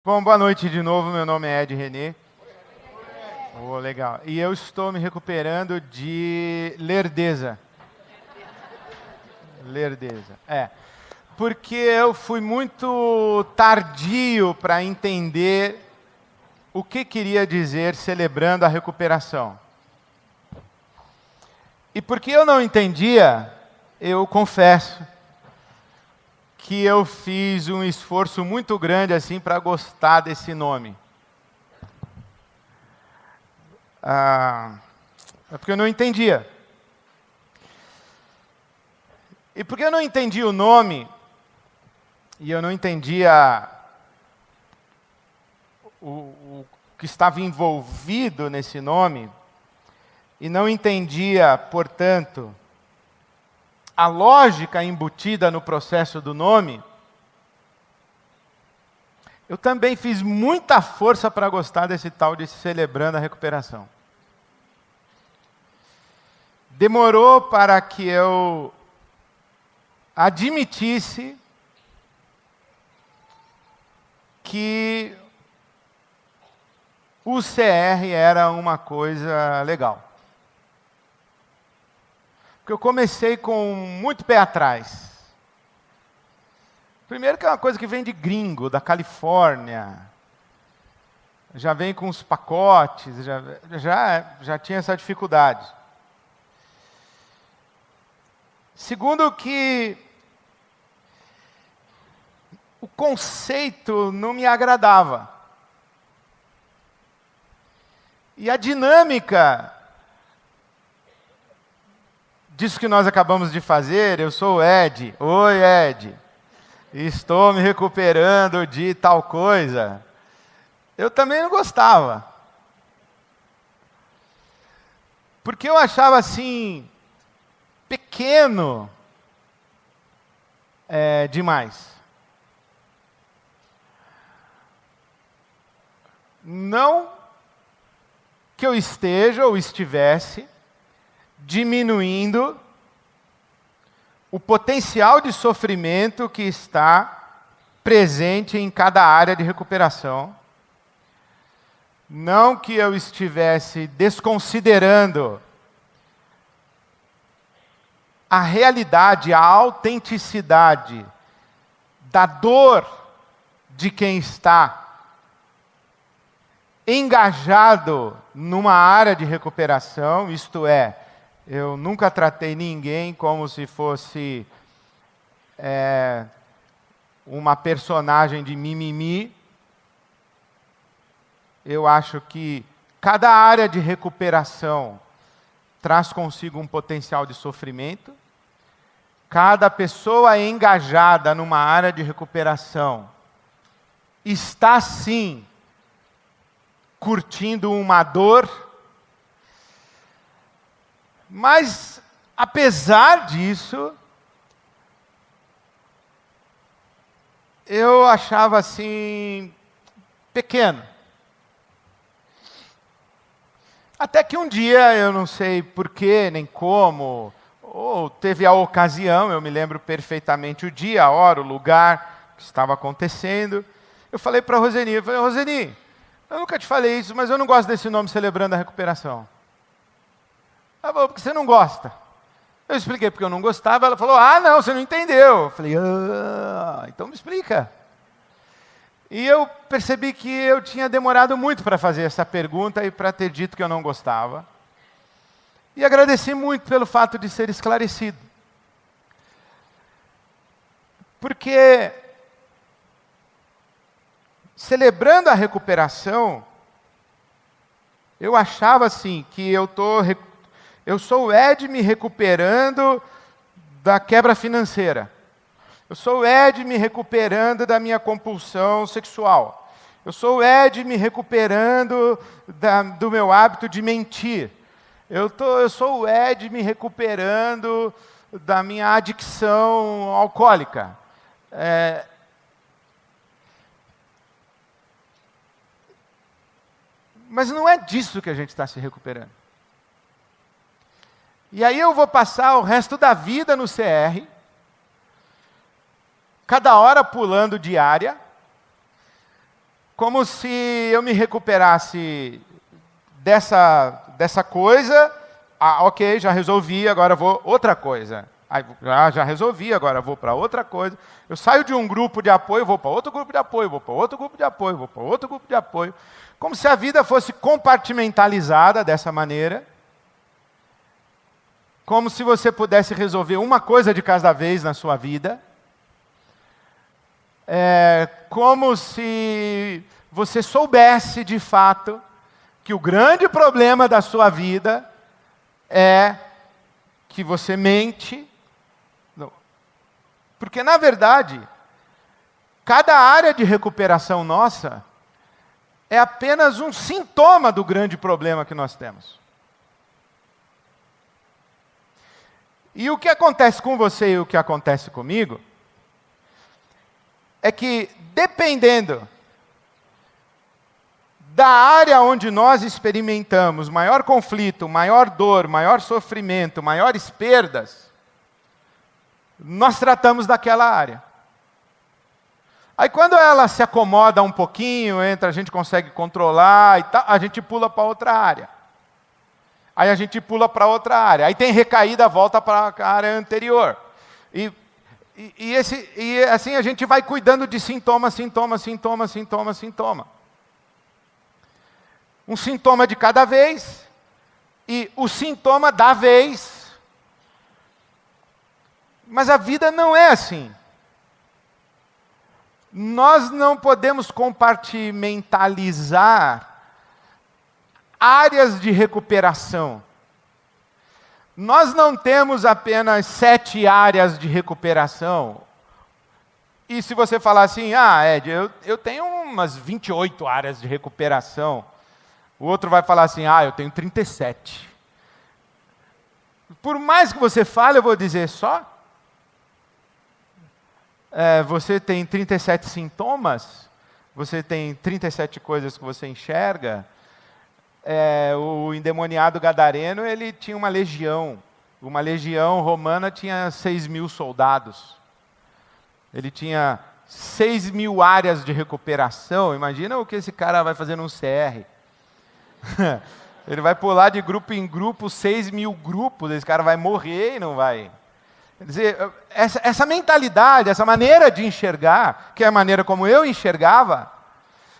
Bom, boa noite de novo. Meu nome é Ed René. Oh, legal. E eu estou me recuperando de lerdeza. Lerdeza. Porque eu fui muito tardio para entender o que queria dizer celebrando a recuperação. E porque eu não entendia, eu confesso que eu fiz um esforço muito grande assim para gostar desse nome. É porque eu não entendia. E porque eu não entendia o nome, e eu não entendia o que estava envolvido nesse nome, e não entendia, portanto, a lógica embutida no processo do nome, eu também fiz muita força para gostar desse tal de celebrando a recuperação. Demorou para que eu admitisse que o CR era uma coisa legal. Porque eu comecei com muito pé atrás. Primeiro que é uma coisa que vem de gringo, da Califórnia. Já vem com os pacotes, já tinha essa dificuldade. Segundo que o conceito não me agradava. E a dinâmica disso que nós acabamos de fazer, eu sou o Ed. Oi, Ed. Estou me recuperando de tal coisa. Eu também não gostava. Porque eu achava assim, pequeno demais. Não que eu esteja ou estivesse diminuindo o potencial de sofrimento que está presente em cada área de recuperação. Não que eu estivesse desconsiderando a realidade, a autenticidade da dor de quem está engajado numa área de recuperação, isto é, eu nunca tratei ninguém como se fosse uma personagem de mimimi. Eu acho que cada área de recuperação traz consigo um potencial de sofrimento. Cada pessoa engajada numa área de recuperação está, sim, curtindo uma dor. Mas, apesar disso, eu achava assim, pequeno. Até que um dia, eu não sei porquê, nem como, ou teve a ocasião, eu me lembro perfeitamente o dia, a hora, o lugar que estava acontecendo. Eu falei para a Roseni, Roseni, eu nunca te falei isso, mas eu não gosto desse nome celebrando a recuperação. Ela falou, porque você não gosta. Eu expliquei porque eu não gostava, ela falou, não, você não entendeu. Eu falei, então me explica. E eu percebi que eu tinha demorado muito para fazer essa pergunta e para ter dito que eu não gostava. E agradeci muito pelo fato de ser esclarecido. Porque, celebrando a recuperação, eu achava assim, que eu sou o Ed me recuperando da quebra financeira. Eu sou o Ed me recuperando da minha compulsão sexual. Eu sou o Ed me recuperando do meu hábito de mentir. Eu sou o Ed me recuperando da minha adicção alcoólica. Mas não é disso que a gente está se recuperando. E aí eu vou passar o resto da vida no CR, cada hora pulando diária, como se eu me recuperasse dessa coisa. Ok, já resolvi, agora vou outra coisa. Já resolvi, agora vou para outra coisa. Eu saio de um grupo de apoio, vou para outro grupo de apoio, vou para outro grupo de apoio, vou para outro grupo de apoio. Como se a vida fosse compartimentalizada dessa maneira. Como se você pudesse resolver uma coisa de cada vez na sua vida. Como se você soubesse de fato que o grande problema da sua vida é que você mente. Porque, na verdade, cada área de recuperação nossa é apenas um sintoma do grande problema que nós temos. E o que acontece com você e o que acontece comigo é que, dependendo da área onde nós experimentamos maior conflito, maior dor, maior sofrimento, maiores perdas, nós tratamos daquela área. Aí quando ela se acomoda um pouquinho, a gente consegue controlar e tal, a gente pula para outra área. Aí a gente pula para outra área. Aí tem recaída, volta para a área anterior. E assim a gente vai cuidando de sintoma. Um sintoma de cada vez. E o sintoma da vez. Mas a vida não é assim. Nós não podemos compartimentalizar áreas de recuperação. Nós não temos apenas 7 áreas de recuperação. E se você falar assim, Ed, eu tenho umas 28 áreas de recuperação. O outro vai falar assim, eu tenho 37. Por mais que você fale, eu vou dizer só. Você tem 37 sintomas, você tem 37 coisas que você enxerga. O endemoniado gadareno, ele tinha uma legião romana tinha 6.000 soldados. Ele tinha 6.000 áreas de recuperação. Imagina o que esse cara vai fazer num CR. Ele vai pular de grupo em grupo, 6.000 grupos, esse cara vai morrer e não vai... Quer dizer, essa mentalidade, essa maneira de enxergar, que é a maneira como eu enxergava,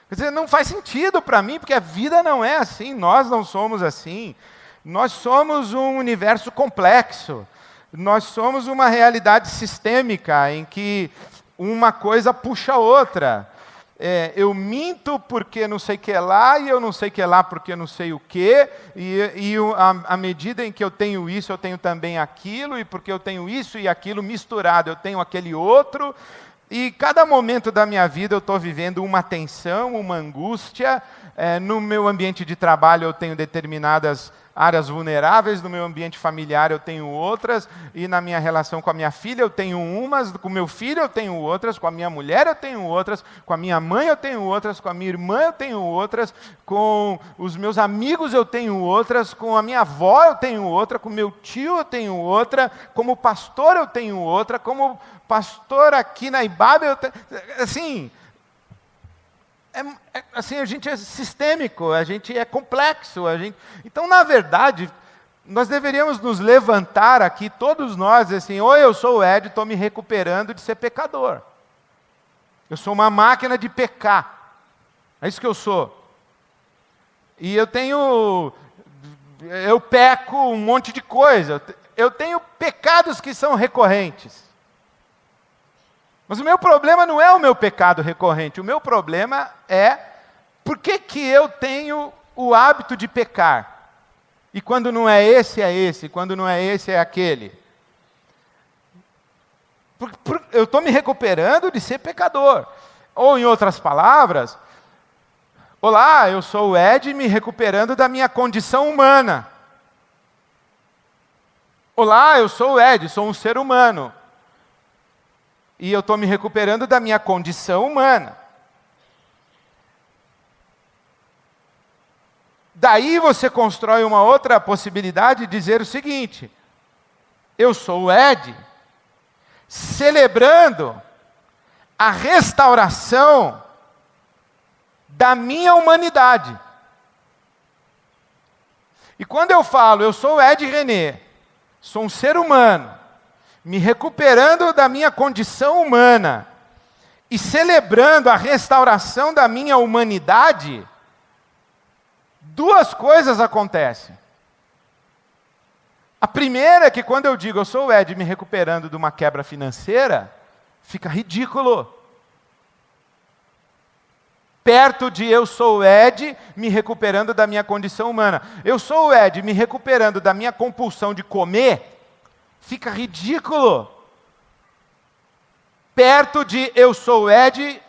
quer dizer, não faz sentido para mim, porque a vida não é assim, nós não somos assim. Nós somos um universo complexo. Nós somos uma realidade sistêmica, em que uma coisa puxa a outra. Eu minto porque não sei o que lá, e eu não sei o que lá porque não sei o que, e à medida em que eu tenho isso, eu tenho também aquilo, e porque eu tenho isso e aquilo misturado, eu tenho aquele outro, e cada momento da minha vida eu estou vivendo uma tensão, uma angústia. No meu ambiente de trabalho eu tenho determinadas áreas vulneráveis, no meu ambiente familiar eu tenho outras, e na minha relação com a minha filha eu tenho umas, com o meu filho eu tenho outras, com a minha mulher eu tenho outras, com a minha mãe eu tenho outras, com a minha irmã eu tenho outras, com os meus amigos eu tenho outras, com a minha avó eu tenho outra, com o meu tio eu tenho outra, como pastor eu tenho outra, como pastor aqui na IBAB eu tenho... Assim... assim, a gente é sistêmico, a gente é complexo. Então, na verdade, nós deveríamos nos levantar aqui, todos nós, assim, eu sou o Ed, estou me recuperando de ser pecador. Eu sou uma máquina de pecar. É isso que eu sou. E eu peco um monte de coisa. Eu tenho pecados que são recorrentes. Mas o meu problema não é o meu pecado recorrente. O meu problema é por que eu tenho o hábito de pecar. E quando não é esse, quando não é esse, é aquele. Eu estou me recuperando de ser pecador. Ou, em outras palavras, olá, eu sou o Ed me recuperando da minha condição humana. Olá, eu sou o Ed, sou um ser humano. E eu estou me recuperando da minha condição humana. Daí você constrói uma outra possibilidade de dizer o seguinte: eu sou o Ed, celebrando a restauração da minha humanidade. E quando eu falo, eu sou o Ed René, sou um ser humano, me recuperando da minha condição humana e celebrando a restauração da minha humanidade, duas coisas acontecem. A primeira é que quando eu digo eu sou o Ed me recuperando de uma quebra financeira, fica ridículo. Perto de eu sou o Ed me recuperando da minha condição humana. Eu sou o Ed me recuperando da minha compulsão de comer, fica ridículo. Perto de eu sou o Ed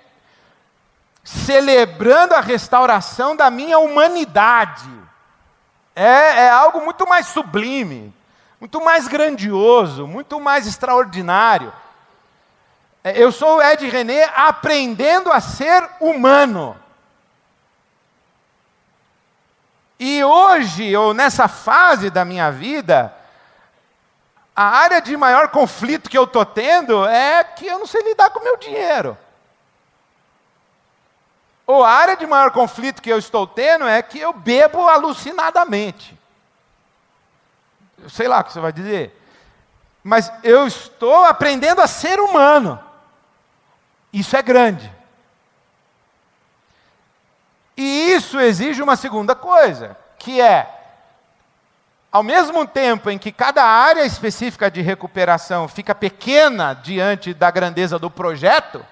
celebrando a restauração da minha humanidade. É algo muito mais sublime, muito mais grandioso, muito mais extraordinário. Eu sou o Ed René aprendendo a ser humano. E hoje, ou nessa fase da minha vida, a área de maior conflito que eu estou tendo é que eu não sei lidar com o meu dinheiro. Ou a área de maior conflito que eu estou tendo é que eu bebo alucinadamente. Eu sei lá o que você vai dizer. Mas eu estou aprendendo a ser humano. Isso é grande. E isso exige uma segunda coisa, que é, ao mesmo tempo em que cada área específica de recuperação fica pequena diante da grandeza do projeto,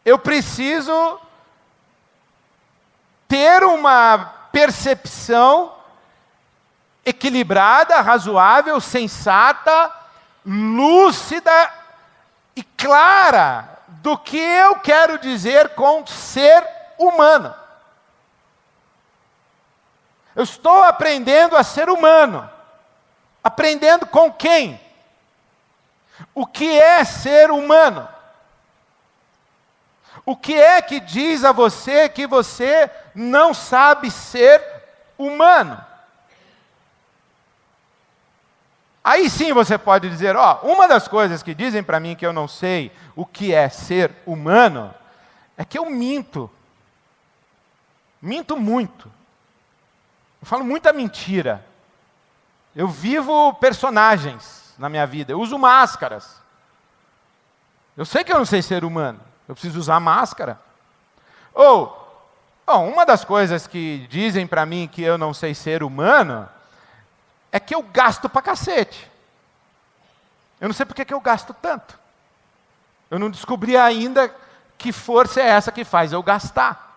eu preciso ter uma percepção equilibrada, razoável, sensata, lúcida e clara do que eu quero dizer com ser humano. Eu estou aprendendo a ser humano. Aprendendo com quem? O que é ser humano? O que é que diz a você que você não sabe ser humano? Aí sim você pode dizer, uma das coisas que dizem para mim que eu não sei o que é ser humano, é que eu minto. Minto muito. Eu falo muita mentira. Eu vivo personagens na minha vida, eu uso máscaras. Eu sei que eu não sei ser humano, eu preciso usar máscara. Uma das coisas que dizem para mim que eu não sei ser humano, é que eu gasto pra cacete. Eu não sei porque que eu gasto tanto. Eu não descobri ainda que força é essa que faz eu gastar.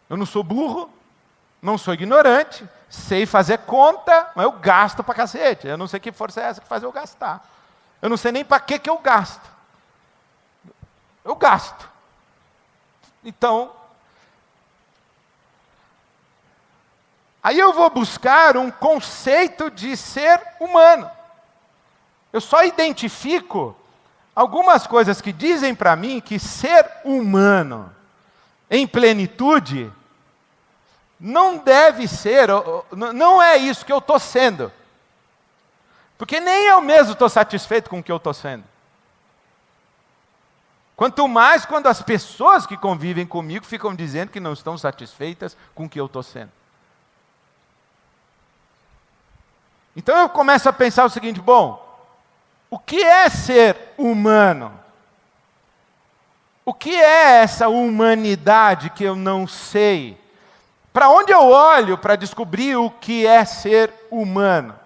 Eu não sou burro, não sou ignorante, sei fazer conta, mas eu gasto pra cacete. Eu não sei que força é essa que faz eu gastar. Eu não sei nem para que eu gasto. Eu gasto. Então, aí eu vou buscar um conceito de ser humano. Eu só identifico algumas coisas que dizem para mim que ser humano em plenitude não deve ser, não é isso que eu estou sendo. Porque nem eu mesmo estou satisfeito com o que eu estou sendo. Quanto mais quando as pessoas que convivem comigo ficam dizendo que não estão satisfeitas com o que eu estou sendo. Então eu começo a pensar o seguinte, o que é ser humano? O que é essa humanidade que eu não sei? Para onde eu olho para descobrir o que é ser humano?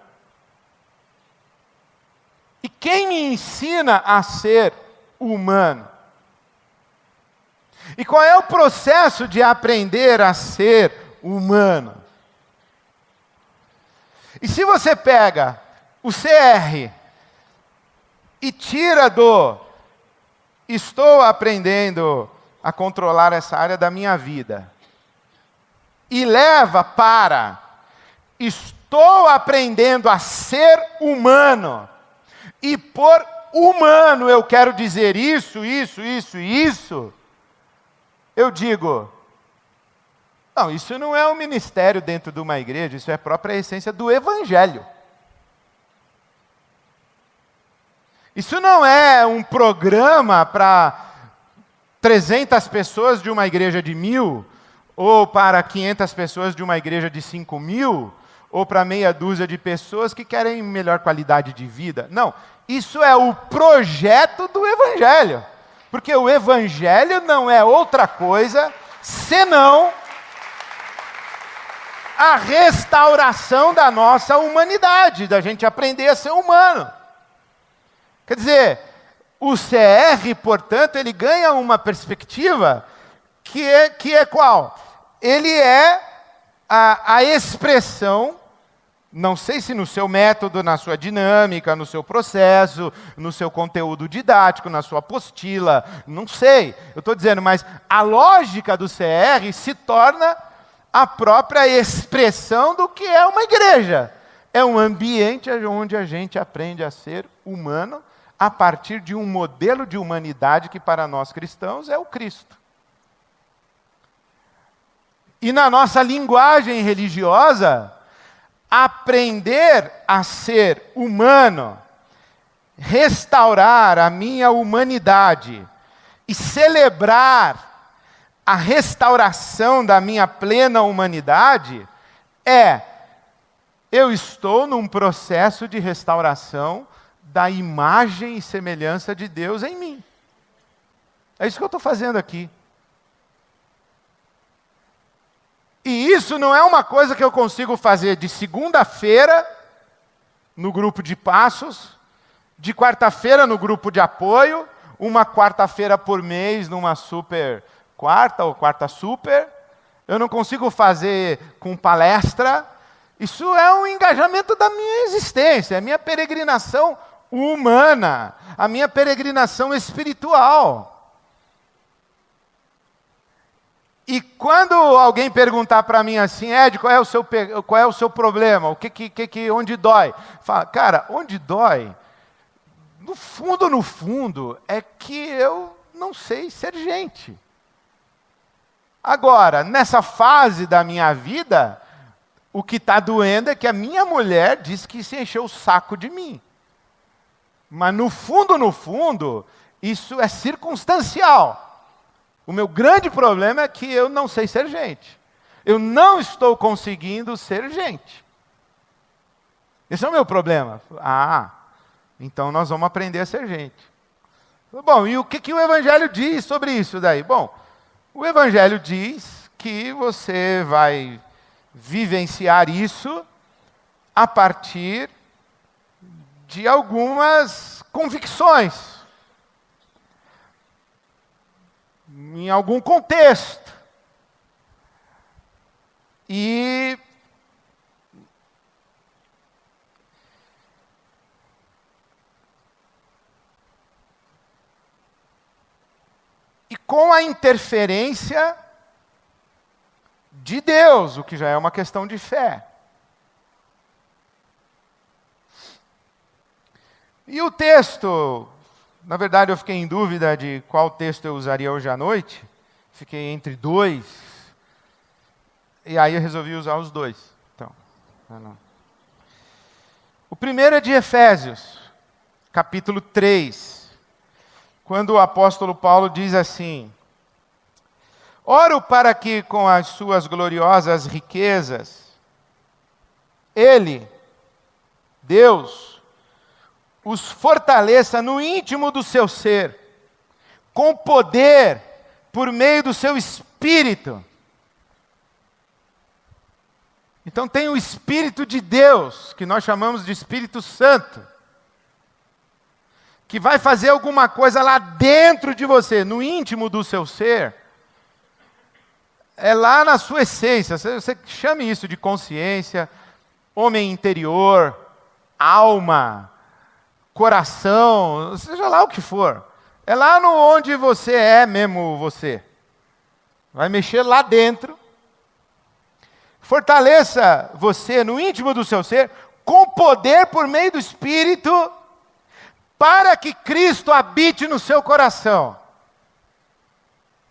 E quem me ensina a ser humano? E qual é o processo de aprender a ser humano? E se você pega o CR e tira do estou aprendendo a controlar essa área da minha vida, e leva para estou aprendendo a ser humano, e por humano eu quero dizer isso, eu digo, não, isso não é um ministério dentro de uma igreja, isso é a própria essência do Evangelho. Isso não é um programa para 300 pessoas de uma igreja de 1.000, ou para 500 pessoas de uma igreja de 5.000, ou para meia dúzia de pessoas que querem melhor qualidade de vida. Não, isso é o projeto do Evangelho. Porque o Evangelho não é outra coisa senão a restauração da nossa humanidade, da gente aprender a ser humano. Quer dizer, o CR, portanto, ele ganha uma perspectiva que é qual? Ele é a expressão, não sei se no seu método, na sua dinâmica, no seu processo, no seu conteúdo didático, na sua apostila, não sei. Eu estou dizendo, mas a lógica do CR se torna a própria expressão do que é uma igreja. É um ambiente onde a gente aprende a ser humano a partir de um modelo de humanidade que para nós cristãos é o Cristo. E na nossa linguagem religiosa, aprender a ser humano, restaurar a minha humanidade e celebrar a restauração da minha plena humanidade eu estou num processo de restauração da imagem e semelhança de Deus em mim. É isso que eu estou fazendo aqui. E isso não é uma coisa que eu consigo fazer de segunda-feira no grupo de passos, de quarta-feira no grupo de apoio, uma quarta-feira por mês numa super quarta ou quarta super. Eu não consigo fazer com palestra. Isso é um engajamento da minha existência, a minha peregrinação humana, a minha peregrinação espiritual. E quando alguém perguntar para mim assim, Ed, qual é o seu problema? Onde dói? Fala, cara, onde dói? No fundo, é que eu não sei ser gente. Agora, nessa fase da minha vida, o que está doendo é que a minha mulher disse que se encheu o saco de mim. Mas no fundo, isso é circunstancial. O meu grande problema é que eu não sei ser gente. Eu não estou conseguindo ser gente. Esse é o meu problema. Então nós vamos aprender a ser gente. Bom, e o que o Evangelho diz sobre isso daí? Bom, o Evangelho diz que você vai vivenciar isso a partir de algumas convicções, em algum contexto. E com a interferência de Deus, o que já é uma questão de fé. E o texto, na verdade eu fiquei em dúvida de qual texto eu usaria hoje à noite, fiquei entre dois, e aí eu resolvi usar os dois. Então, o primeiro é de Efésios, capítulo 3, quando o apóstolo Paulo diz assim: oro para que com as suas gloriosas riquezas, Ele, Deus, os fortaleça no íntimo do seu ser, com poder, por meio do seu Espírito. Então tem o Espírito de Deus, que nós chamamos de Espírito Santo, que vai fazer alguma coisa lá dentro de você, no íntimo do seu ser. É lá na sua essência, você chame isso de consciência, homem interior, alma, coração, seja lá o que for. É lá no onde você é mesmo você. Vai mexer lá dentro. Fortaleça você no íntimo do seu ser, com poder por meio do Espírito, para que Cristo habite no seu coração.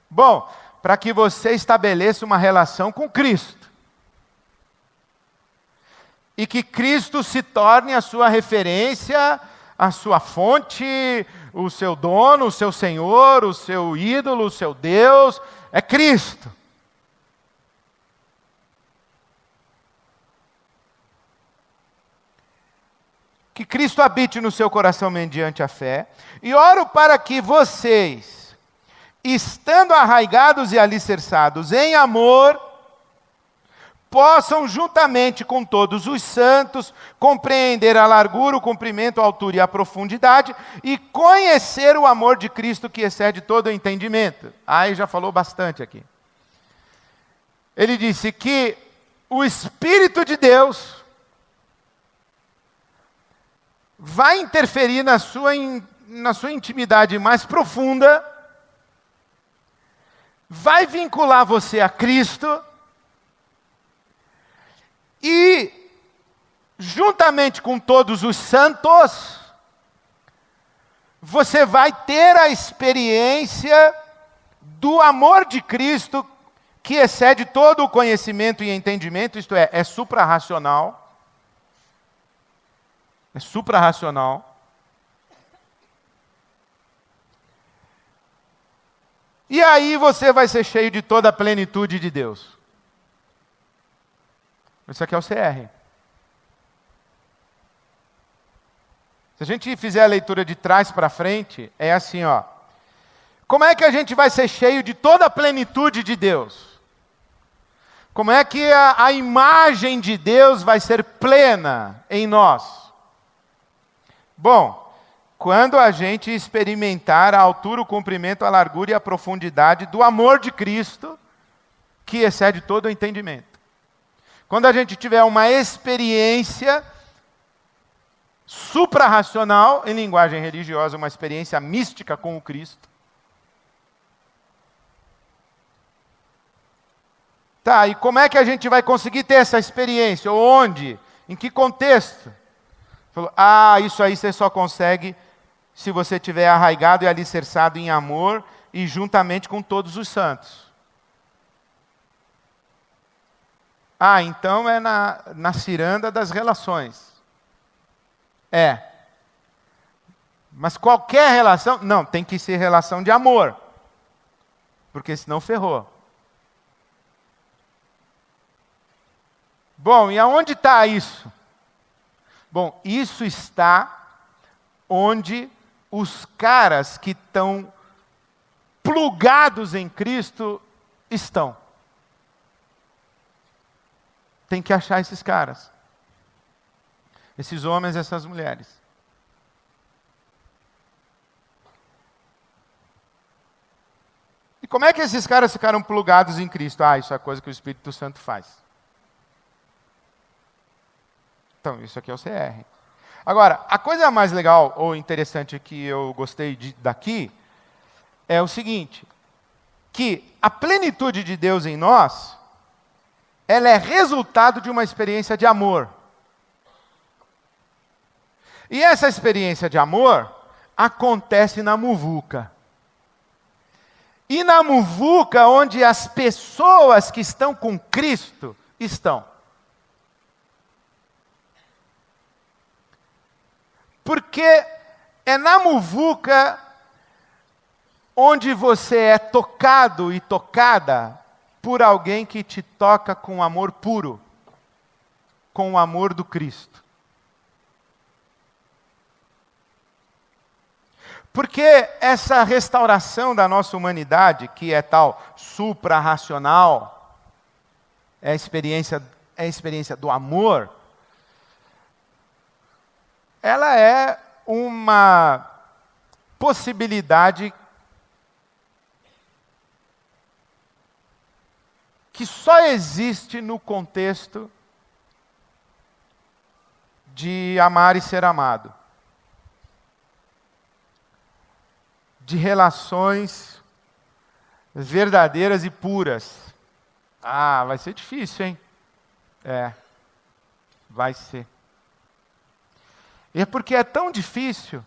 Bom, para que você estabeleça uma relação com Cristo. E que Cristo se torne a sua referência, a sua fonte, o seu dono, o seu Senhor, o seu ídolo, o seu Deus, é Cristo. Que Cristo habite no seu coração mediante a fé, e oro para que vocês, estando arraigados e alicerçados em amor, possam, juntamente com todos os santos, compreender a largura, o comprimento, a altura e a profundidade, e conhecer o amor de Cristo que excede todo o entendimento. Aí já falou bastante aqui. Ele disse que o Espírito de Deus vai interferir na sua intimidade mais profunda, vai vincular você a Cristo, e, juntamente com todos os santos, você vai ter a experiência do amor de Cristo que excede todo o conhecimento e entendimento, isto é suprarracional. É suprarracional. E aí você vai ser cheio de toda a plenitude de Deus. Isso aqui é o CR. Se a gente fizer a leitura de trás para frente, é assim, ó. Como é que a gente vai ser cheio de toda a plenitude de Deus? Como é que a imagem de Deus vai ser plena em nós? Bom, quando a gente experimentar a altura, o comprimento, a largura e a profundidade do amor de Cristo, que excede todo o entendimento. Quando a gente tiver uma experiência suprarracional, em linguagem religiosa, uma experiência mística com o Cristo. Tá, e como é que a gente vai conseguir ter essa experiência? Onde? Em que contexto? Falou, isso aí você só consegue se você estiver arraigado e alicerçado em amor e juntamente com todos os santos. Então é na ciranda das relações. Mas qualquer relação, não, tem que ser relação de amor. Porque senão ferrou. Bom, e aonde está isso? Bom, isso está onde os caras que estão plugados em Cristo estão. Tem que achar esses caras. Esses homens e essas mulheres. E como é que esses caras ficaram plugados em Cristo? Isso é coisa que o Espírito Santo faz. Então, isso aqui é o CR. Agora, a coisa mais legal ou interessante que eu gostei daqui é o seguinte, que a plenitude de Deus em nós, ela é resultado de uma experiência de amor. E essa experiência de amor acontece na muvuca. E na muvuca, onde as pessoas que estão com Cristo estão. Porque é na muvuca onde você é tocado e tocada por alguém que te toca com amor puro, com o amor do Cristo. Porque essa restauração da nossa humanidade, que é tal supra-racional, é a experiência do amor, ela é uma possibilidade que só existe no contexto de amar e ser amado. De relações verdadeiras e puras. Vai ser difícil, hein? Vai ser. E é porque é tão difícil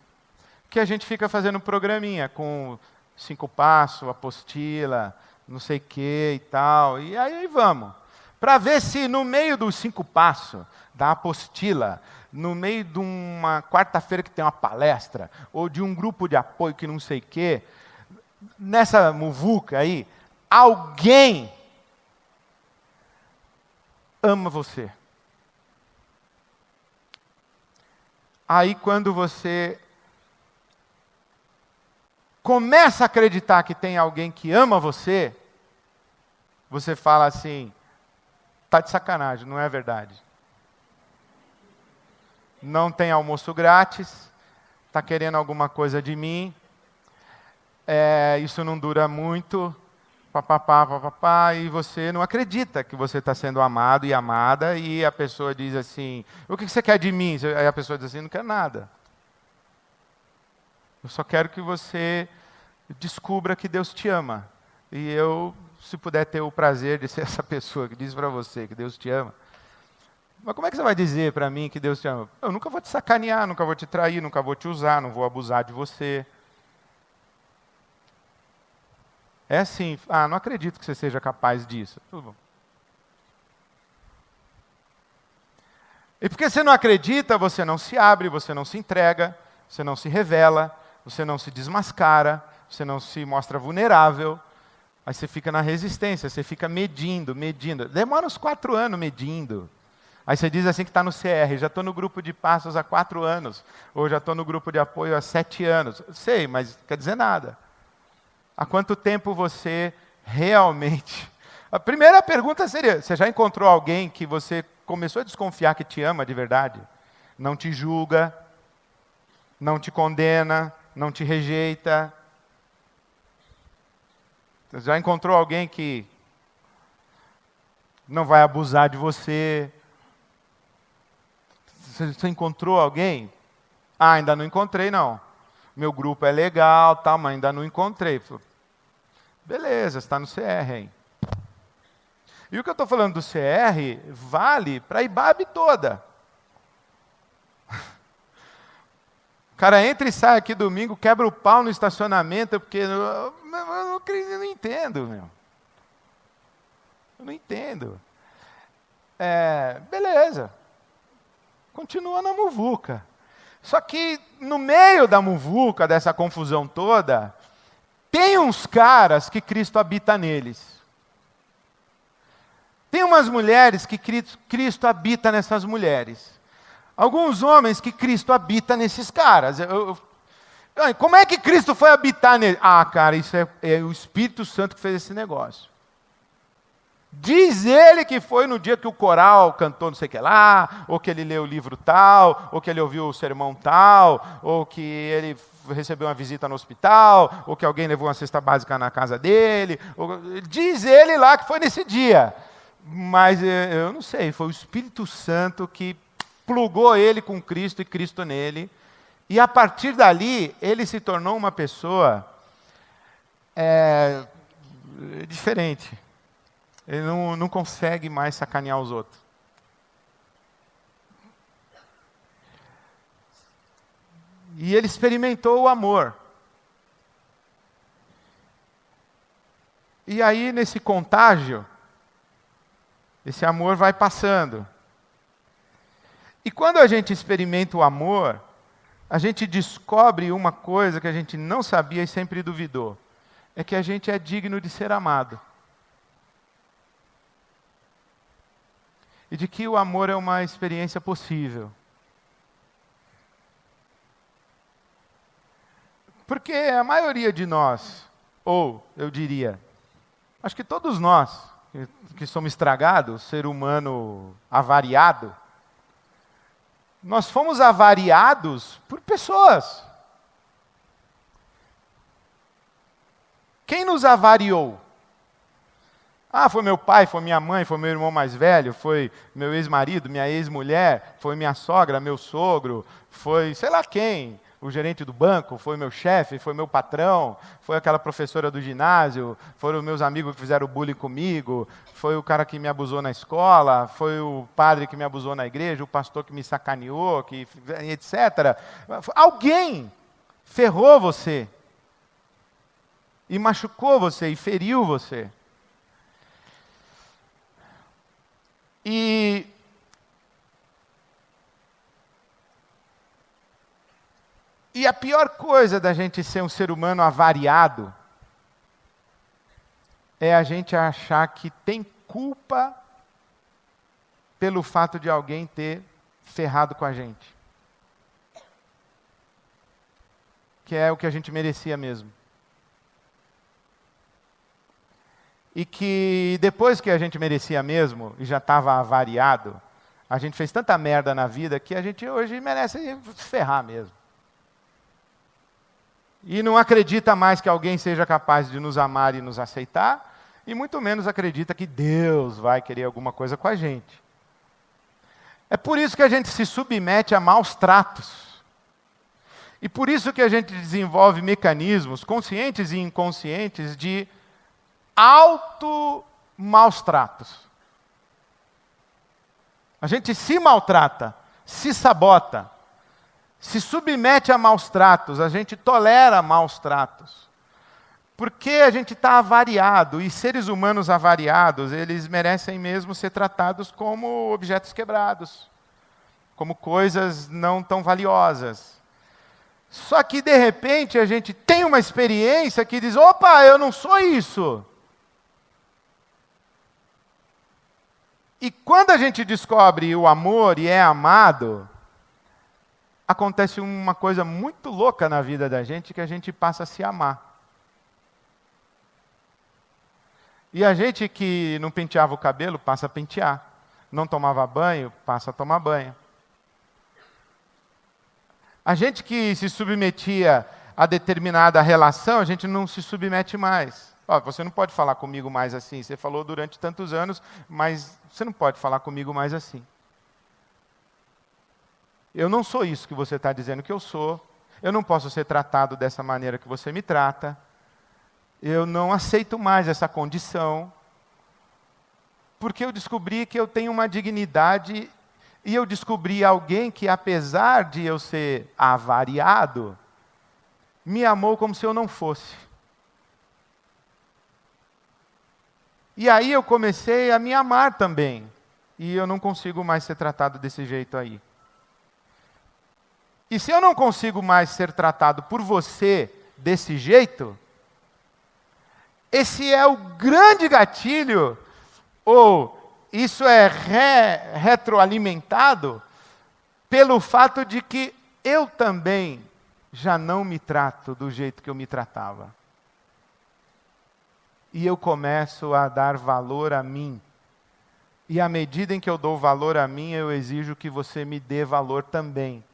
que a gente fica fazendo programinha com 5 passos, apostila, não sei o que e tal. E aí vamos. Para ver se no meio dos 5 passos, da apostila, no meio de uma quarta-feira que tem uma palestra, ou de um grupo de apoio que não sei o quê, nessa muvuca aí, alguém ama você. Aí quando você começa a acreditar que tem alguém que ama você, você fala assim, tá de sacanagem, não é verdade. Não tem almoço grátis, tá querendo alguma coisa de mim, isso não dura muito, papapá, papapá, e você não acredita que você está sendo amado e amada, e a pessoa diz assim, o que você quer de mim? Aí a pessoa diz assim, não quero nada. Eu só quero que você descubra que Deus te ama. E eu, se puder ter o prazer de ser essa pessoa que diz para você que Deus te ama, mas como é que você vai dizer para mim que Deus te ama? Eu nunca vou te sacanear, nunca vou te trair, nunca vou te usar, não vou abusar de você. É assim, não acredito que você seja capaz disso. Tudo bom. E porque você não acredita, você não se abre, você não se entrega, você não se revela, você não se desmascara, você não se mostra vulnerável. Aí você fica na resistência, você fica medindo. Demora uns 4 anos medindo. Aí você diz assim que está no CR, já estou no grupo de passos há 4 anos, ou já estou no grupo de apoio há 7 anos. Sei, mas quer dizer nada. Há quanto tempo você realmente... A primeira pergunta seria, você já encontrou alguém que você começou a desconfiar que te ama de verdade? Não te julga, não te condena, não te rejeita? Você já encontrou alguém que não vai abusar de você? Você encontrou alguém? Ainda não encontrei, não. Meu grupo é legal, tal, mas ainda não encontrei. Beleza, está no CR, hein? E o que eu estou falando do CR vale para a IBAB toda. O cara entra e sai aqui domingo, quebra o pau no estacionamento, porque eu não entendo, meu. Eu não entendo. Beleza. Continua na muvuca. Só que no meio da muvuca, dessa confusão toda, tem uns caras que Cristo habita neles. Tem umas mulheres que Cristo habita nessas mulheres. Alguns homens que Cristo habita nesses caras. Como é que Cristo foi habitar nele? Cara, isso é o Espírito Santo que fez esse negócio. Diz ele que foi no dia que o coral cantou não sei o que lá, ou que ele leu o livro tal, ou que ele ouviu o sermão tal, ou que ele recebeu uma visita no hospital, ou que alguém levou uma cesta básica na casa dele. Diz ele lá que foi nesse dia. Mas eu não sei, foi o Espírito Santo que plugou ele com Cristo e Cristo nele. E a partir dali, ele se tornou uma pessoa diferente. Ele não consegue mais sacanear os outros. E ele experimentou o amor. E aí, nesse contágio, esse amor vai passando. E quando a gente experimenta o amor, a gente descobre uma coisa que a gente não sabia e sempre duvidou. É que a gente é digno de ser amado. E de que o amor é uma experiência possível. Porque a maioria de nós, ou eu diria, acho que todos nós, que somos estragados, ser humano avariado, nós fomos avariados por pessoas. Quem nos avariou? Foi meu pai, foi minha mãe, foi meu irmão mais velho, foi meu ex-marido, minha ex-mulher, foi minha sogra, meu sogro, foi sei lá quem, o gerente do banco, foi meu chefe, foi meu patrão, foi aquela professora do ginásio, foram meus amigos que fizeram bullying comigo, foi o cara que me abusou na escola, foi o padre que me abusou na igreja, o pastor que me sacaneou, etc. Alguém ferrou você, e machucou você, e feriu você. E E a pior coisa da gente ser um ser humano avariado é a gente achar que tem culpa pelo fato de alguém ter ferrado com a gente. Que é o que a gente merecia mesmo. E que depois que a gente merecia mesmo, e já estava avariado, a gente fez tanta merda na vida que a gente hoje merece se ferrar mesmo. E não acredita mais que alguém seja capaz de nos amar e nos aceitar, e muito menos acredita que Deus vai querer alguma coisa com a gente. É por isso que a gente se submete a maus tratos. E por isso que a gente desenvolve mecanismos, conscientes e inconscientes, de auto-maus tratos. A gente se maltrata, se sabota, se submete a maus tratos, a gente tolera maus tratos. Porque a gente está avariado, e seres humanos avariados, eles merecem mesmo ser tratados como objetos quebrados, como coisas não tão valiosas. Só que, de repente, a gente tem uma experiência que diz, opa, eu não sou isso. E quando a gente descobre o amor e é amado, acontece uma coisa muito louca na vida da gente, que a gente passa a se amar. E a gente que não penteava o cabelo, passa a pentear. Não tomava banho, passa a tomar banho. A gente que se submetia a determinada relação, a gente não se submete mais. Ó, você não pode falar comigo mais assim. Você falou durante tantos anos, mas você não pode falar comigo mais assim. Eu não sou isso que você está dizendo que eu sou. Eu não posso ser tratado dessa maneira que você me trata. Eu não aceito mais essa condição, porque eu descobri que eu tenho uma dignidade e eu descobri alguém que, apesar de eu ser avariado, me amou como se eu não fosse. E aí eu comecei a me amar também, e eu não consigo mais ser tratado desse jeito aí. E se eu não consigo mais ser tratado por você desse jeito, esse é o grande gatilho, ou isso é retroalimentado pelo fato de que eu também já não me trato do jeito que eu me tratava. E eu começo a dar valor a mim. E à medida em que eu dou valor a mim, eu exijo que você me dê valor também.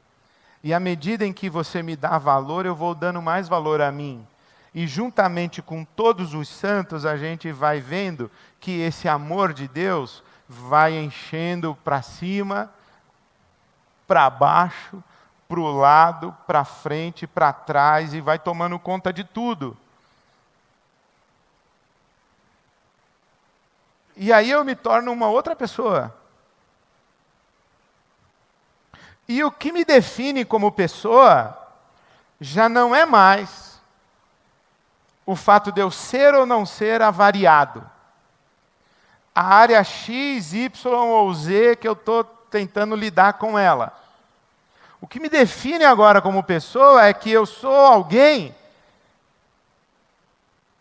E à medida em que você me dá valor, eu vou dando mais valor a mim. E juntamente com todos os santos, a gente vai vendo que esse amor de Deus vai enchendo para cima, para baixo, para o lado, para frente, para trás, e vai tomando conta de tudo. E aí eu me torno uma outra pessoa. E o que me define como pessoa já não é mais o fato de eu ser ou não ser avariado. A área X, Y ou Z que eu estou tentando lidar com ela. O que me define agora como pessoa é que eu sou alguém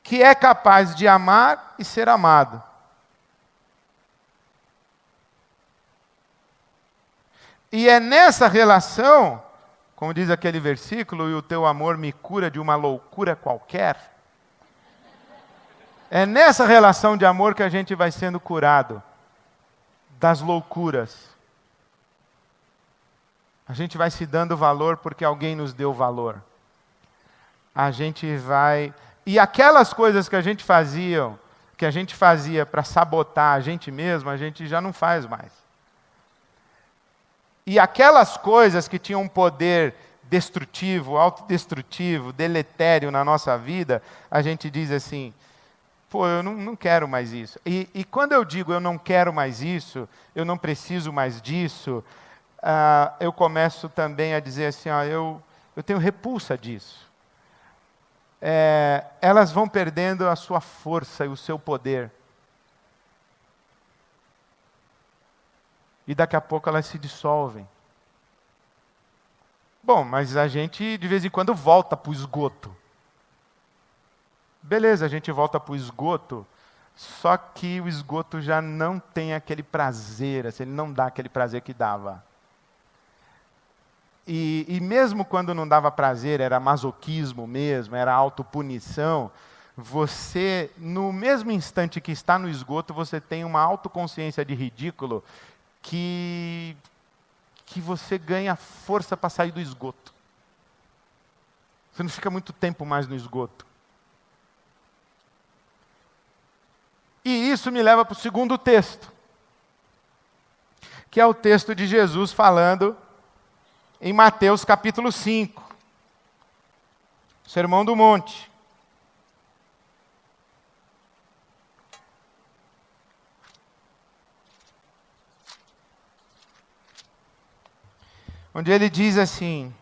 que é capaz de amar e ser amado. E é nessa relação, como diz aquele versículo, e o teu amor me cura de uma loucura qualquer. É nessa relação de amor que a gente vai sendo curado das loucuras. A gente vai se dando valor porque alguém nos deu valor. A gente vai... E aquelas coisas que a gente fazia para sabotar a gente mesmo, a gente já não faz mais. E aquelas coisas que tinham um poder destrutivo, autodestrutivo, deletério na nossa vida, a gente diz assim, pô, eu não quero mais isso. E quando eu digo eu não quero mais isso, eu não preciso mais disso, eu começo também a dizer assim, ó, eu tenho repulsa disso. Elas vão perdendo a sua força e o seu poder. E daqui a pouco elas se dissolvem. Bom, mas a gente de vez em quando volta para o esgoto. Beleza, a gente volta para o esgoto, só que o esgoto já não tem aquele prazer, assim, ele não dá aquele prazer que dava. E mesmo quando não dava prazer, era masoquismo mesmo, era autopunição, você, no mesmo instante que está no esgoto, você tem uma autoconsciência de ridículo que você ganha força para sair do esgoto. Você não fica muito tempo mais no esgoto. E isso me leva para o segundo texto, que é o texto de Jesus falando em Mateus capítulo 5, Sermão do Monte. Onde ele diz assim: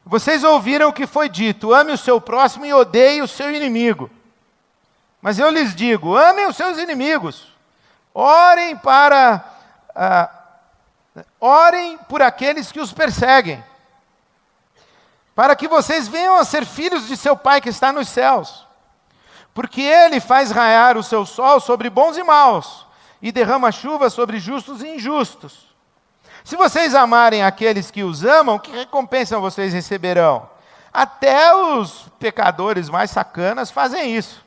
vocês ouviram o que foi dito, ame o seu próximo e odeie o seu inimigo. Mas eu lhes digo, amem os seus inimigos, orem por aqueles que os perseguem, para que vocês venham a ser filhos de seu Pai que está nos céus. Porque Ele faz raiar o seu sol sobre bons e maus, e derrama chuva sobre justos e injustos. Se vocês amarem aqueles que os amam, que recompensa vocês receberão? Até os pecadores mais sacanas fazem isso.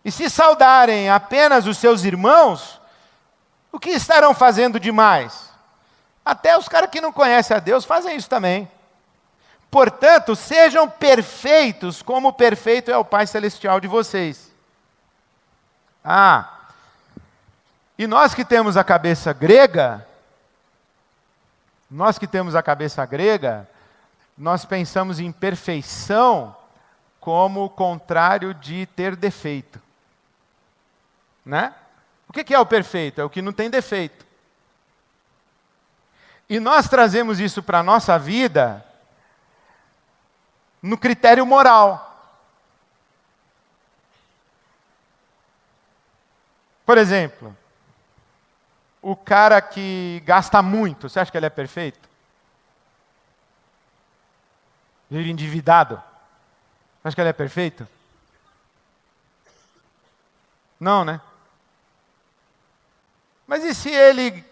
E se saudarem apenas os seus irmãos, o que estarão fazendo demais? Até os caras que não conhecem a Deus fazem isso também. Portanto, sejam perfeitos, como perfeito é o Pai Celestial de vocês. E nós que temos a cabeça grega, nós pensamos em perfeição como o contrário de ter defeito. Né? O que é o perfeito? É o que não tem defeito. E nós trazemos isso para a nossa vida no critério moral. Por exemplo, o cara que gasta muito, você acha que ele é perfeito? Vive endividado. Você acha que ele é perfeito? Não, né? Mas e se ele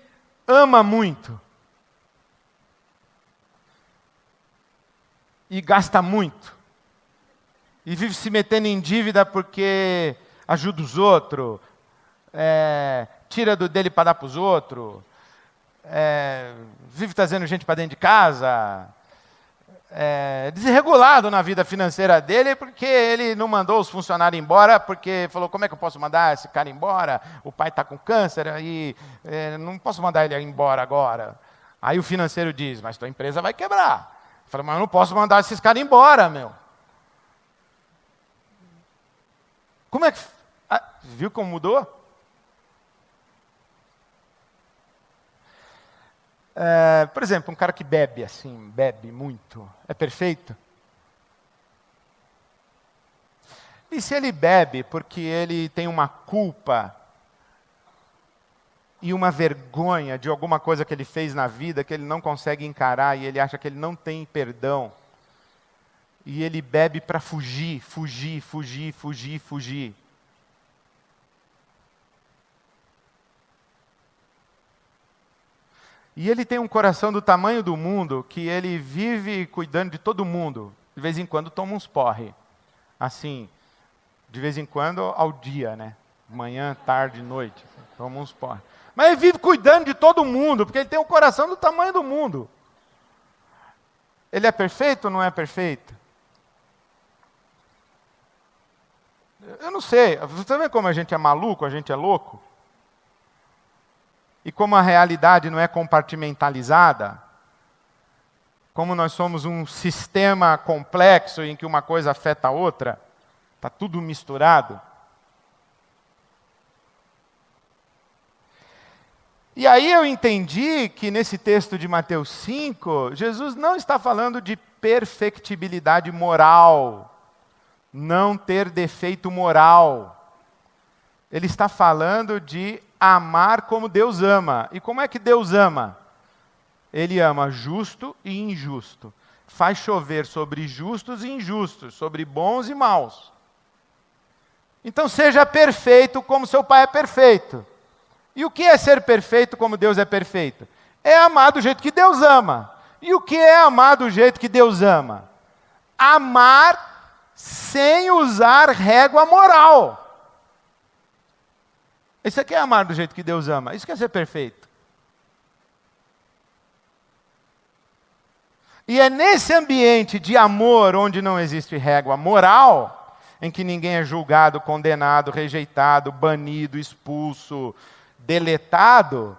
ama muito? E gasta muito? E vive se metendo em dívida porque ajuda os outros? Tira do dele para dar para os outros? Vive trazendo gente para dentro de casa? Desregulado na vida financeira dele, porque ele não mandou os funcionários embora, porque falou, como é que eu posso mandar esse cara embora? O pai está com câncer, e não posso mandar ele embora agora. Aí o financeiro diz, mas tua empresa vai quebrar. Eu falei, mas eu não posso mandar esses caras embora, meu. Como é que... viu como mudou? Por exemplo, um cara que bebe assim, bebe muito, é perfeito? E se ele bebe porque ele tem uma culpa e uma vergonha de alguma coisa que ele fez na vida que ele não consegue encarar e ele acha que ele não tem perdão, e ele bebe para fugir? E ele tem um coração do tamanho do mundo, que ele vive cuidando de todo mundo. De vez em quando toma uns porre. Assim, de vez em quando ao dia, né? Manhã, tarde, noite. Toma uns porre. Mas ele vive cuidando de todo mundo, porque ele tem um coração do tamanho do mundo. Ele é perfeito ou não é perfeito? Eu não sei. Você vê como a gente é maluco, a gente é louco? E como a realidade não é compartimentalizada, como nós somos um sistema complexo em que uma coisa afeta a outra, está tudo misturado. E aí eu entendi que nesse texto de Mateus 5, Jesus não está falando de perfectibilidade moral, não ter defeito moral. Ele está falando de amar como Deus ama. E como é que Deus ama? Ele ama justo e injusto. Faz chover sobre justos e injustos, sobre bons e maus. Então seja perfeito como seu Pai é perfeito. E o que é ser perfeito como Deus é perfeito? É amar do jeito que Deus ama. E o que é amar do jeito que Deus ama? Amar sem usar régua moral. Isso aqui é amar do jeito que Deus ama. Isso que é ser perfeito. E é nesse ambiente de amor, onde não existe régua moral, em que ninguém é julgado, condenado, rejeitado, banido, expulso, deletado,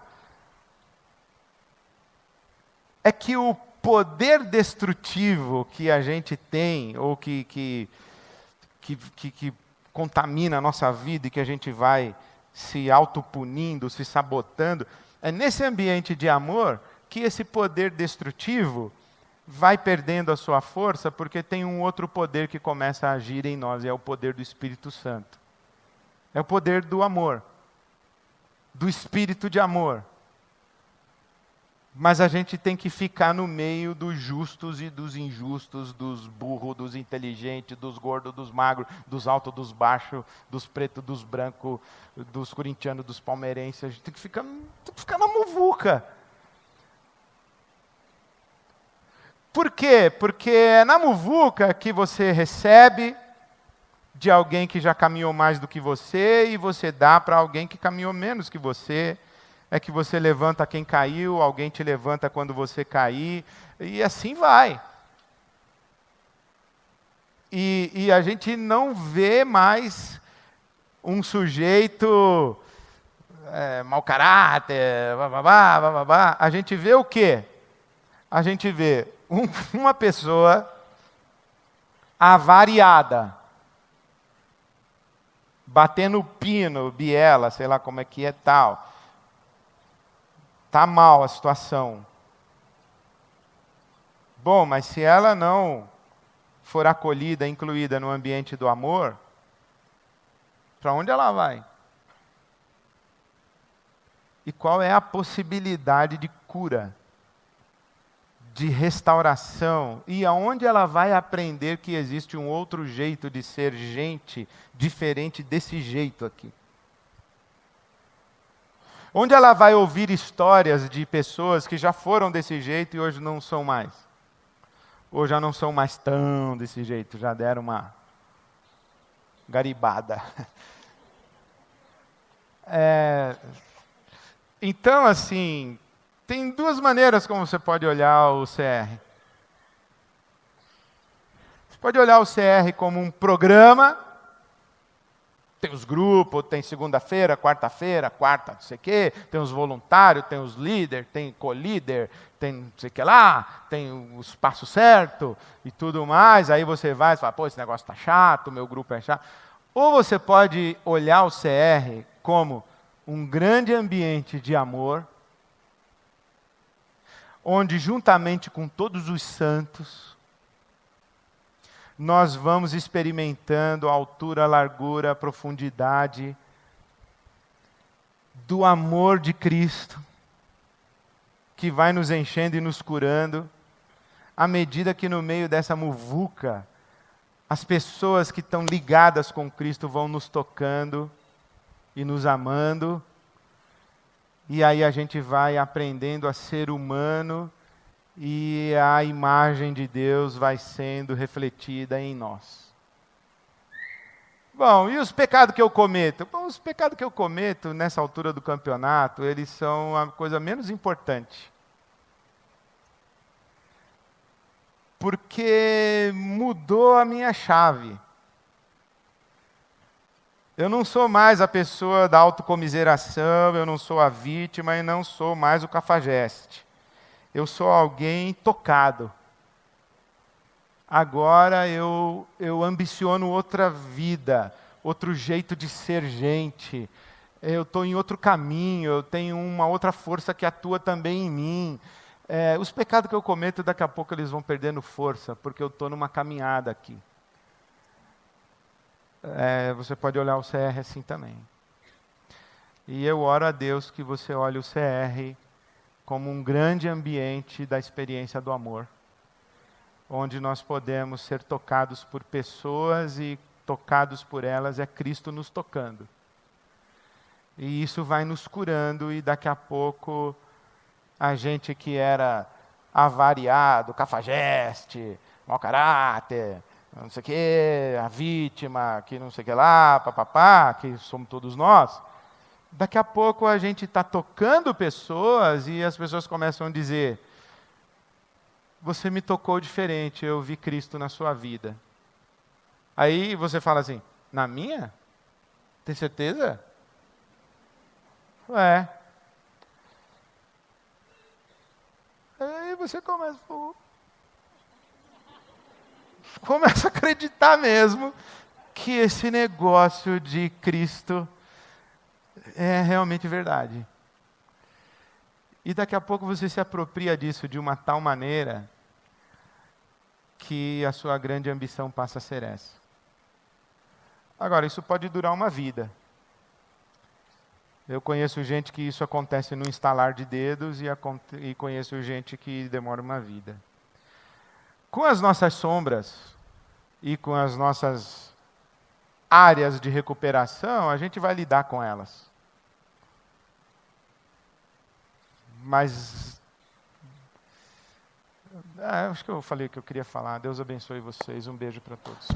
é que o poder destrutivo que a gente tem, ou que contamina a nossa vida e que a gente vai se autopunindo, se sabotando, é nesse ambiente de amor que esse poder destrutivo vai perdendo a sua força, porque tem um outro poder que começa a agir em nós, e é o poder do Espírito Santo. É o poder do amor, do Espírito de amor. Mas a gente tem que ficar no meio dos justos e dos injustos, dos burros, dos inteligentes, dos gordos, dos magros, dos altos, dos baixos, dos pretos, dos brancos, dos corintianos, dos palmeirenses. A gente tem que ficar na muvuca. Por quê? Porque é na muvuca que você recebe de alguém que já caminhou mais do que você e você dá para alguém que caminhou menos que você. É que você levanta quem caiu, alguém te levanta quando você cair, e assim vai. E a gente não vê mais um sujeito mau caráter, bababá, bababá. A gente vê o quê? A gente vê uma pessoa avariada, batendo pino, biela, sei lá como é que é tal. Está mal a situação. Bom, mas se ela não for acolhida, incluída no ambiente do amor, para onde ela vai? E qual é a possibilidade de cura, de restauração? E aonde ela vai aprender que existe um outro jeito de ser gente diferente desse jeito aqui? Onde ela vai ouvir histórias de pessoas que já foram desse jeito e hoje não são mais? Ou já não são mais tão desse jeito, já deram uma garibada. Então, assim, tem duas maneiras como você pode olhar o CR. Você pode olhar o CR como um programa. Tem os grupos, tem segunda-feira, quarta-feira, quarta, não sei o quê, tem os voluntários, tem os líderes, tem co-líder, tem não sei o que lá, tem o espaço certo e tudo mais. Aí você vai e fala, pô, esse negócio está chato, meu grupo é chato. Ou você pode olhar o CR como um grande ambiente de amor, onde juntamente com todos os santos, nós vamos experimentando a altura, a largura, a profundidade do amor de Cristo, que vai nos enchendo e nos curando, à medida que no meio dessa muvuca, as pessoas que estão ligadas com Cristo vão nos tocando e nos amando, e aí a gente vai aprendendo a ser humano, e a imagem de Deus vai sendo refletida em nós. Bom, e os pecados que eu cometo? Bom, os pecados que eu cometo nessa altura do campeonato, eles são a coisa menos importante. Porque mudou a minha chave. Eu não sou mais a pessoa da autocomiseração, eu não sou a vítima e não sou mais o cafajeste. Eu sou alguém tocado. Agora eu ambiciono outra vida, outro jeito de ser gente. Eu estou em outro caminho, eu tenho uma outra força que atua também em mim. Os pecados que eu cometo, daqui a pouco eles vão perdendo força, porque eu estou numa caminhada aqui. Você pode olhar o CR assim também. E eu oro a Deus que você olhe o CR como um grande ambiente da experiência do amor, onde nós podemos ser tocados por pessoas e tocados por elas é Cristo nos tocando. E isso vai nos curando e daqui a pouco a gente que era avariado, cafajeste, mau caráter, não sei o quê, a vítima, que não sei o que lá, papapá, que somos todos nós, daqui a pouco a gente está tocando pessoas e as pessoas começam a dizer: você me tocou diferente, eu vi Cristo na sua vida. Aí você fala assim: na minha? Tem certeza? É. Aí você começa a acreditar mesmo que esse negócio de Cristo é realmente verdade. E daqui a pouco você se apropria disso de uma tal maneira que a sua grande ambição passa a ser essa. Agora, isso pode durar uma vida. Eu conheço gente que isso acontece no instalar de dedos e conheço gente que demora uma vida. Com as nossas sombras e com as nossas áreas de recuperação, a gente vai lidar com elas. Mas acho que eu falei o que eu queria falar. Deus abençoe vocês. Um beijo para todos.